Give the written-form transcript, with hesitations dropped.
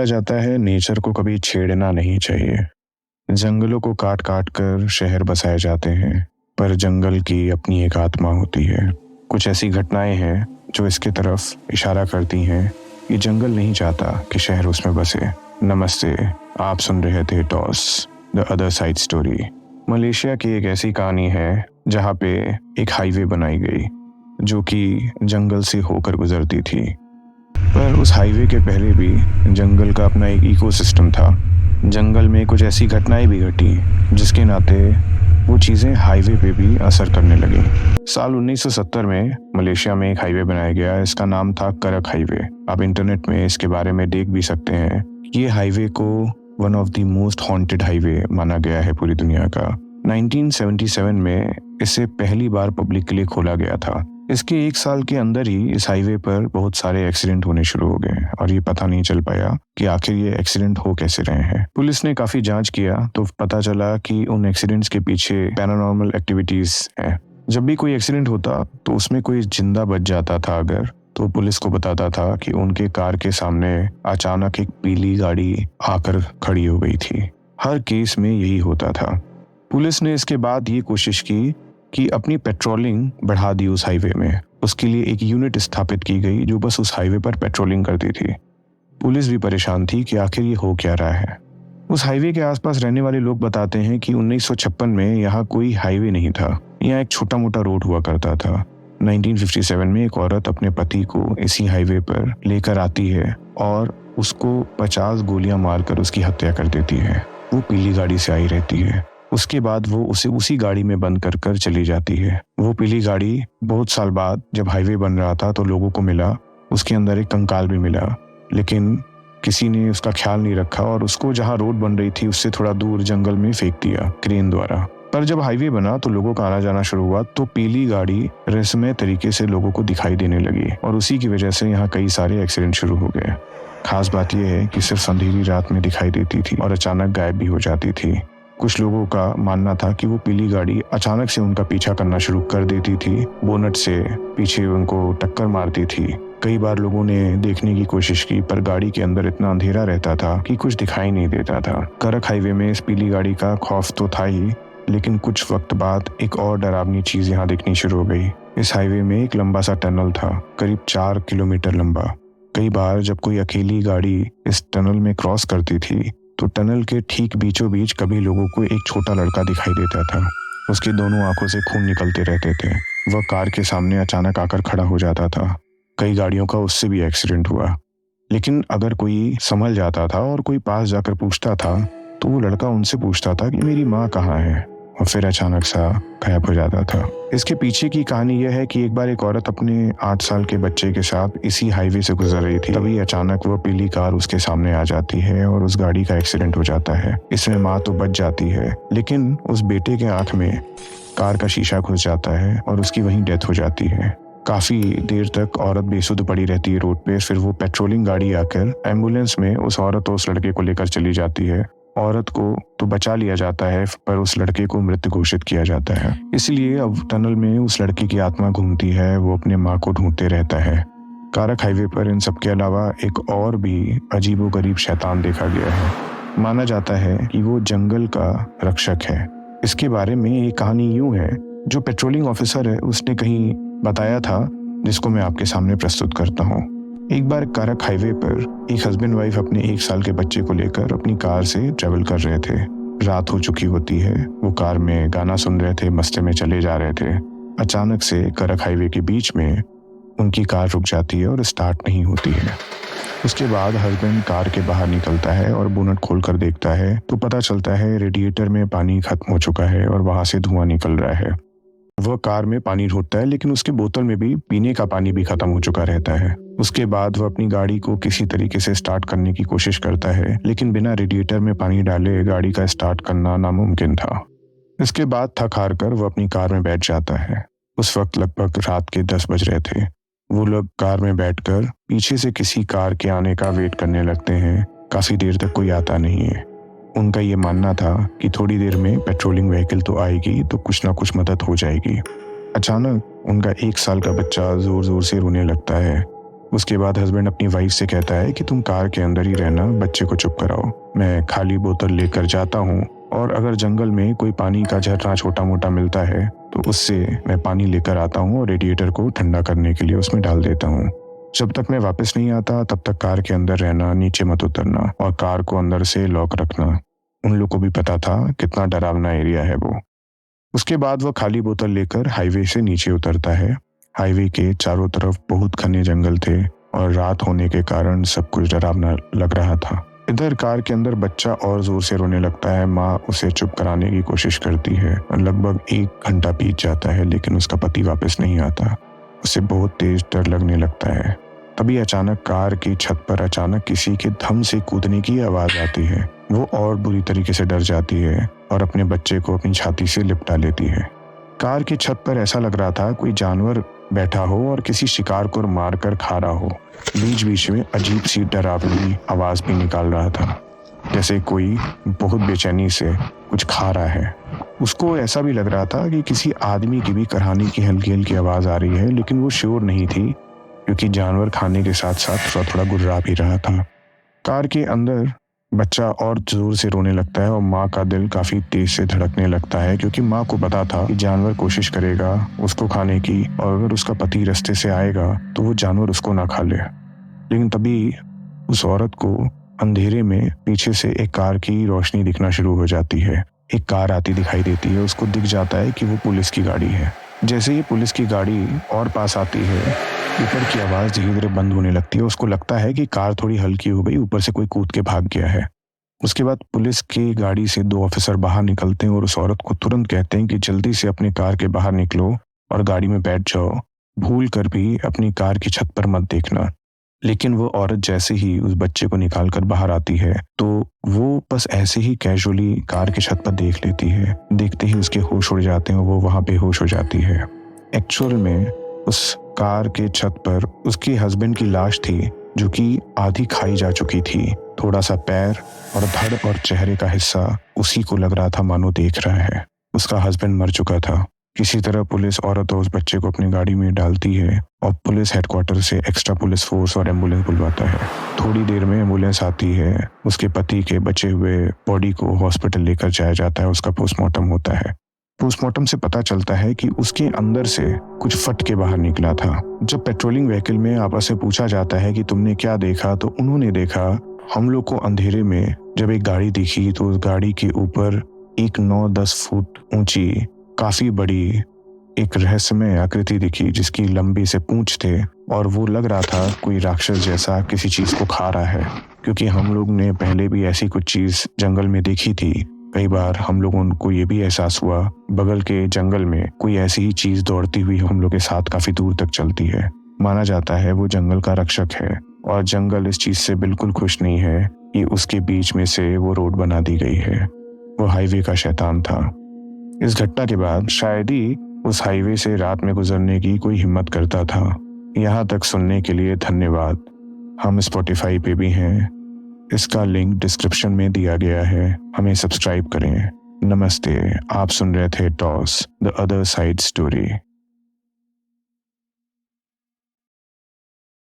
बोला जाता है नेचर को कभी छेड़ना नहीं चाहिए। जंगलों को काट काट कर शहर बसाए जाते हैं, पर जंगल की अपनी एक आत्मा होती है। कुछ ऐसी घटनाएं हैं जो इसके तरफ इशारा करती हैं कि जंगल नहीं चाहता कि शहर उसमें बसे। नमस्ते, आप सुन रहे थे toss the other side story. Malaysia की एक ऐसी कहानी है जहाँ पे एक हाईवे बनाई गई जो कि जंगल से होकर गुजरती थी। पर उस हाईवे के पहले भी जंगल का अपना एक इकोसिस्टम था। जंगल में कुछ ऐसी घटनाएं भी घटी जिसके नाते वो चीज़ें हाईवे पे भी असर करने लगी। साल 1970 में मलेशिया में एक हाईवे बनाया गया। इसका नाम था करक हाईवे। आप इंटरनेट में इसके बारे में देख भी सकते हैं। ये हाईवे को one of the most haunted highway माना गया है पूरी दुनिया का। 1977 में इसे पहली बार पब्लिक के लिए खोला गया था। इसके एक साल के अंदर ही इस हाईवे पर बहुत सारे एक्सीडेंट होने शुरू हो गए और ये पता नहीं चल पाया कि आखिर ये एक्सीडेंट हो कैसे रहे हैं। पुलिस ने काफी जांच किया तो पता चला कि उन एक्सीडेंट्स के पीछे पैरानॉर्मल एक्टिविटीज हैं। जब भी कोई एक्सीडेंट होता तो उसमें कोई जिंदा बच जाता था अगर, तो पुलिस को बताता था कि उनके कार के सामने अचानक एक पीली गाड़ी आकर खड़ी हो गई थी। हर केस में यही होता था। पुलिस ने इसके बाद ये कोशिश की कि अपनी पेट्रोलिंग बढ़ा दी उस हाईवे में। उसके लिए एक यूनिट स्थापित की गई जो बस उस हाईवे पर पेट्रोलिंग करती थी। पुलिस भी परेशान थी कि आखिर ये हो क्या रहा है। उस हाईवे के आसपास रहने वाले लोग बताते हैं कि 1956 में यहाँ कोई हाईवे नहीं था। यहाँ एक छोटा मोटा रोड हुआ करता था। 1957 में एक औरत अपने पति को इसी हाईवे पर लेकर आती है और उसको 50 गोलियां मारकर उसकी हत्या कर देती है। वो पीली गाड़ी से आई रहती है। उसके बाद वो उसे उसी गाड़ी में बंद कर कर चली जाती है। वो पीली गाड़ी बहुत साल बाद जब हाईवे बन रहा था तो लोगों को मिला, उसके अंदर एक कंकाल भी मिला, लेकिन किसी ने उसका ख्याल नहीं रखा और उसको जहाँ रोड बन रही थी उससे थोड़ा दूर जंगल में फेंक दिया क्रेन द्वारा। पर जब हाईवे बना तो लोगों का आना जाना शुरू हुआ तो पीली गाड़ी रहस्यमय तरीके से लोगों को दिखाई देने लगी और उसी की वजह से यहाँ कई सारे एक्सीडेंट शुरू हो गए। खास बात यह है कि सिर्फ अंधेरी रात में दिखाई देती थी और अचानक गायब भी हो जाती थी। कुछ लोगों का मानना था कि वो पीली गाड़ी अचानक से उनका पीछा करना शुरू कर देती थी, बोनट से पीछे उनको टक्कर मारती थी। कई बार लोगों ने देखने की कोशिश की पर गाड़ी के अंदर इतना अंधेरा रहता था कि कुछ दिखाई नहीं देता था। करक हाईवे में इस पीली गाड़ी का खौफ तो था ही, लेकिन कुछ वक्त बाद एक और डरावनी चीज यहाँ दिखनी शुरू हो गई। इस हाईवे में एक लंबा सा टनल था, करीब 4 किलोमीटर लंबा। कई बार जब कोई अकेली गाड़ी इस टनल में क्रॉस करती थी तो टनल के ठीक बीचों बीच कभी लोगों को एक छोटा लड़का दिखाई देता था। उसकी दोनों आंखों से खून निकलते रहते थे। वह कार के सामने अचानक आकर खड़ा हो जाता था। कई गाड़ियों का उससे भी एक्सीडेंट हुआ, लेकिन अगर कोई संभल जाता था और कोई पास जाकर पूछता था तो वो लड़का उनसे पूछता था कि मेरी माँ कहाँ है, और फिर अचानक सा गायब हो जाता था। इसके पीछे की कहानी यह है कि एक बार एक औरत अपने 8 साल के बच्चे के साथ इसी हाईवे से गुजर रही थी। तभी अचानक वह पीली कार उसके सामने आ जाती है और उस गाड़ी का एक्सीडेंट हो जाता है। इसमें माँ तो बच जाती है, लेकिन उस बेटे के आंख में कार का शीशा घुस जाता है और उसकी वहीं डेथ हो जाती है। काफी देर तक औरत बेसुध पड़ी रहती है रोड पे। फिर वो पेट्रोलिंग गाड़ी आकर एम्बुलेंस में उस औरत और उस लड़के को लेकर चली जाती है। औरत को तो बचा लिया जाता है पर उस लड़के को मृत घोषित किया जाता है। इसलिए अब टनल में उस लड़के की आत्मा घूमती है। वो अपने माँ को ढूंढते रहता है। कारक हाईवे पर इन सब के अलावा एक और भी अजीबोगरीब शैतान देखा गया है। माना जाता है कि वो जंगल का रक्षक है। इसके बारे में एक कहानी यूं है, जो पेट्रोलिंग ऑफिसर है उसने कहीं बताया था, जिसको मैं आपके सामने प्रस्तुत करता हूँ। एक बार कारक हाईवे पर एक हस्बैंड वाइफ अपने 1 साल के बच्चे को लेकर अपनी कार से ट्रेवल कर रहे थे। रात हो चुकी होती है। वो कार में गाना सुन रहे थे, मस्ती में चले जा रहे थे। अचानक से करक हाईवे के बीच में उनकी कार रुक जाती है और स्टार्ट नहीं होती है। उसके बाद हस्बैंड कार के बाहर निकलता है और बोनट खोलकर देखता है तो पता चलता है रेडिएटर में पानी खत्म हो चुका है और वहां से धुआं निकल रहा है। वह कार में पानी ढूंढता है, लेकिन उसके बोतल में भी पीने का पानी भी खत्म हो चुका रहता है। उसके बाद वह अपनी गाड़ी को किसी तरीके से स्टार्ट करने की कोशिश करता है, लेकिन बिना रेडिएटर में पानी डाले गाड़ी का स्टार्ट करना नामुमकिन था। इसके बाद थक हार कर वह अपनी कार में बैठ जाता है। उस वक्त लगभग रात के 10 बज रहे थे। वो लोग कार में बैठकर पीछे से किसी कार के आने का वेट करने लगते हैं। काफी देर तक कोई आता नहीं है। उनका ये मानना था कि थोड़ी देर में पेट्रोलिंग व्हीकल तो आएगी तो कुछ ना कुछ मदद हो जाएगी। अचानक उनका 1 साल का बच्चा जोर जोर से रोने लगता है। उसके बाद हस्बैंड अपनी वाइफ से कहता है कि तुम कार के अंदर ही रहना, बच्चे को चुप कराओ, मैं खाली बोतल लेकर जाता हूँ और अगर जंगल में कोई पानी का झरना छोटा मोटा मिलता है तो उससे मैं पानी लेकर आता हूँ और रेडिएटर को ठंडा करने के लिए उसमें डाल देता हूँ। जब तक मैं वापस नहीं आता तब तक कार के अंदर रहना, नीचे मत उतरना और कार को अंदर से लॉक रखना। उन लोग को भी पता था कितना डरावना एरिया है वो। उसके बाद वो खाली बोतल लेकर हाईवे से नीचे उतरता है। हाईवे के चारों तरफ बहुत घने जंगल थे और रात होने के कारण सब कुछ डरावना लग रहा था। इधर कार के अंदर बच्चा और जोर से रोने लगता है। माँ उसे चुप कराने की कोशिश करती है और लगभग 1 घंटा बीत जाता है लेकिन उसका पति वापस नहीं आता। उसे बहुत तेज डर लगने लगता है। तभी अचानक कार की छत पर अचानक किसी के धम से कूदने की आवाज आती है। वो और बुरी तरीके से डर जाती है और अपने बच्चे को अपनी छाती से लिपटा लेती है। कार की छत पर ऐसा लग रहा था कोई जानवर बैठा हो और किसी शिकार को मार कर खा रहा हो। बीच बीच में अजीब सी डरावनी आवाज भी निकाल रहा था, जैसे कोई बहुत बेचैनी से कुछ खा रहा है। उसको ऐसा भी लग रहा था कि किसी आदमी की भी कराहने की हल्की हल्की आवाज आ रही है, लेकिन वो श्योर नहीं थी क्योंकि जानवर खाने के साथ साथ थोड़ा थोड़ा गुर्रा भी रहा था। कार के अंदर बच्चा और जोर से रोने लगता है और माँ का दिल काफी तेज से धड़कने लगता है क्योंकि माँ को पता था कि जानवर कोशिश करेगा उसको खाने की और अगर उसका पति रास्ते से आएगा तो वो जानवर उसको ना खा ले। लेकिन तभी उस औरत को अंधेरे में पीछे से एक कार की रोशनी दिखना शुरू हो जाती है। एक कार आती दिखाई देती है। उसको दिख जाता है कि वो पुलिस की गाड़ी है। जैसे ही पुलिस की गाड़ी और पास आती है, ऊपर की आवाज धीरे धीरे बंद होने लगती है। उसको लगता है कि कार थोड़ी हल्की हो गई, ऊपर से कोई कूद के भाग गया है। उसके बाद पुलिस की गाड़ी से 2 ऑफिसर बाहर निकलते हैं और उस औरत को तुरंत कहते हैं कि जल्दी से अपनी कार के बाहर निकलो और गाड़ी में बैठ जाओ, भूल कर भी अपनी कार की छत पर मत देखना। लेकिन वो औरत जैसे ही उस बच्चे को निकाल कर बाहर आती है तो वो बस ऐसे ही कैजुअली कार की छत पर देख लेती है। देखते ही उसके होश उड़ जाते हैं, वो वहां बेहोश हो जाती है। एक्चुअल में उस कार के छत पर उसके हस्बैंड की लाश थी जो कि आधी खाई जा चुकी थी। थोड़ा सा पैर और धड़ और चेहरे का हिस्सा उसी को लग रहा था मानो देख रहा है। उसका हस्बैंड मर चुका था। किसी तरह पुलिस औरत और उस बच्चे को अपनी गाड़ी में डालती है और पुलिस हेडक्वार्टर से एक्स्ट्रा पुलिस फोर्स और एम्बुलेंस बुलवाता है। थोड़ी देर में एम्बुलेंस आती है। उसके पति के बचे हुए बॉडी को हॉस्पिटल लेकर जाया जाता है। उसका पोस्टमार्टम होता है। पोस्टमार्टम से पता चलता है कि उसके अंदर से कुछ फट के बाहर निकला था। जब पेट्रोलिंग व्हीकल में आपस में पूछा जाता है कि तुमने क्या देखा, तो उन्होंने देखा हम लोग को अंधेरे में जब एक गाड़ी दिखी तो उस गाड़ी के ऊपर एक 9-10 फुट ऊंची काफी बड़ी एक रहस्यमय आकृति दिखी जिसकी लंबी से पूंछ थे और वो लग रहा था कोई राक्षस जैसा किसी चीज को खा रहा है। क्योंकि हम लोग ने पहले भी ऐसी कुछ चीज जंगल में देखी थी। कई बार हम लोगों को ये भी एहसास हुआ बगल के जंगल में कोई ऐसी ही चीज दौड़ती हुई हम लोग के साथ काफी दूर तक चलती है। माना जाता है वो जंगल का रक्षक है और जंगल इस चीज से बिल्कुल खुश नहीं है कि उसके बीच में से वो रोड बना दी गई है। वो हाईवे का शैतान था। इस घटना के बाद शायद ही उस हाईवे से रात में गुजरने की कोई हिम्मत करता था। यहाँ तक सुनने के लिए धन्यवाद। हम स्पॉटिफाई पे भी हैं। इसका लिंक डिस्क्रिप्शन में दिया गया है। हमें सब्सक्राइब करें। नमस्ते। आप सुन रहे थे toss the other side story.